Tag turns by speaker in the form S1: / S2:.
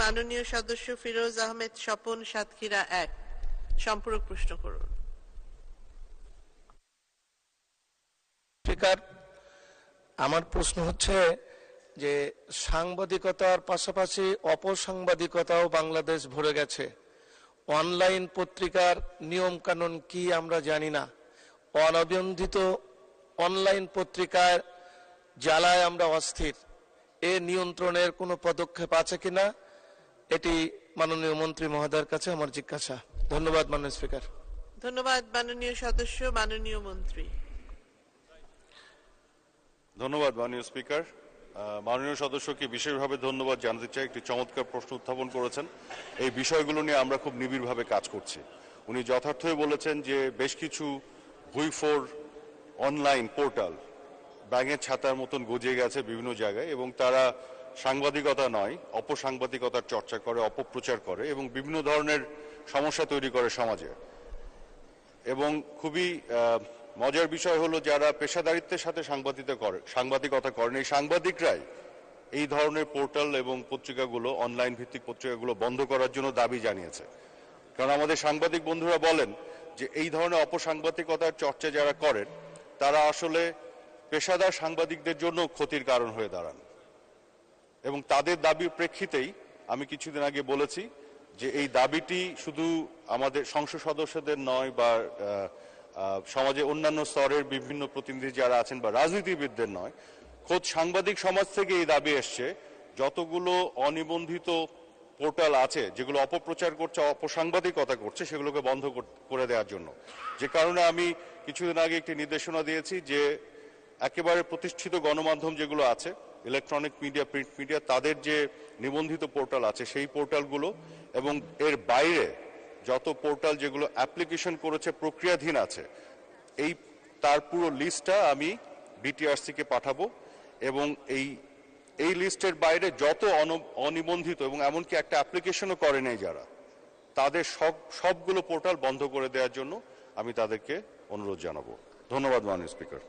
S1: মাননীয় সদস্য ফিরোজ আহমেদ স্বপন, সাতক্ষীরা 1। সম্পূরক প্রশ্ন করুন।
S2: স্পিকার, আমার প্রশ্ন হচ্ছে যে সাংবাদিকতার পাশাপাশি অপসাংবাদিকতাও বাংলাদেশ ভরে গেছে। অনলাইন পত্রিকার নিয়ম কানুন কি আমরা জানি না। অনিবন্ধিত অনলাইন পত্রিকার জ্বালায় আমরা অস্থির। এ নিয়ন্ত্রণের কোনো পদক্ষেপ আছে কিনা, এটি মাননীয় মন্ত্রী মহোদয়ের কাছে আমার জিজ্ঞাসা। ধন্যবাদ মাননীয় স্পিকার।
S1: ধন্যবাদ মাননীয় সদস্য। মাননীয় মন্ত্রী।
S3: ধন্যবাদ মাননীয় স্পিকার। মাননীয় সদস্যকে বিশেষভাবে ধন্যবাদ জানাতে চাই, একটি চমৎকার প্রশ্ন উত্থাপন করেছেন। এই বিষয়গুলো নিয়ে আমরা খুব নিবিড়ভাবে কাজ করছি। উনি যথার্থই বলেছেন যে বেশ কিছু ভুইফোর অনলাইন পোর্টাল ব্যাঙের ছাতার মতন গজিয়ে গেছে বিভিন্ন জায়গায়, এবং তারা সাংবাদিকতা নয় অপসাংবাদিকতার চর্চা করে, অপপ্রচার করে এবং বিভিন্ন ধরনের সমস্যা তৈরি করে সমাজে। এবং খুবই মজার বিষয় হলো, যারা পেশাদারিত্বের সাথে সাংবাদিকতা করেন এই সাংবাদিকরাই এই ধরনের পোর্টাল এবং পত্রিকাগুলো, অনলাইন ভিত্তিক পত্রিকাগুলো বন্ধ করার জন্য দাবি জানিয়েছে। কারণ আমাদের সাংবাদিক বন্ধুরা বলেন যে এই ধরনের অপসাংবাদিকতার চর্চা যারা করেন তারা আসলে পেশাদার সাংবাদিকদের জন্য ক্ষতির কারণ হয়ে দাঁড়ান। এবং তাদের দাবির প্রেক্ষিতেই আমি কিছুদিন আগে বলেছি যে এই দাবিটি শুধু আমাদের সংসদ সদস্যদের নয় বা সমাজে অন্যান্য স্তরের বিভিন্ন প্রতিনিধি যারা আছেন বা রাজনীতিবিদদের নয়, খোদ সাংবাদিক সমাজ থেকে এই দাবি এসছে যতগুলো অনিবন্ধিত পোর্টাল আছে যেগুলো অপপ্রচার করছে, অপসাংবাদিকতা করছে, সেগুলোকে বন্ধ করে দেওয়ার জন্য। যে কারণে আমি কিছুদিন আগে একটি নির্দেশনা দিয়েছি যে একেবারে প্রতিষ্ঠিত গণমাধ্যম যেগুলো আছে, ইলেকট্রনিক মিডিয়া, প্রিন্ট মিডিয়া, তাদের যে নিবন্ধিত পোর্টাল আছে সেই পোর্টালগুলো এবং এর বাইরে যত পোর্টাল যেগুলো অ্যাপ্লিকেশন করেছে, প্রক্রিয়াধীন আছে, তার পুরো লিস্টটা আমি বিটিআরসিকে পাঠাবো। এবং এই লিস্টের বাইরে যত অনিবন্ধিত এবং এমনকি একটা অ্যাপ্লিকেশনও করে নেই যারা, তাদের সবগুলো পোর্টাল বন্ধ করে দেওয়ার জন্য আমি তাদেরকে অনুরোধ জানাবো। ধন্যবাদ মাননীয় স্পিকার।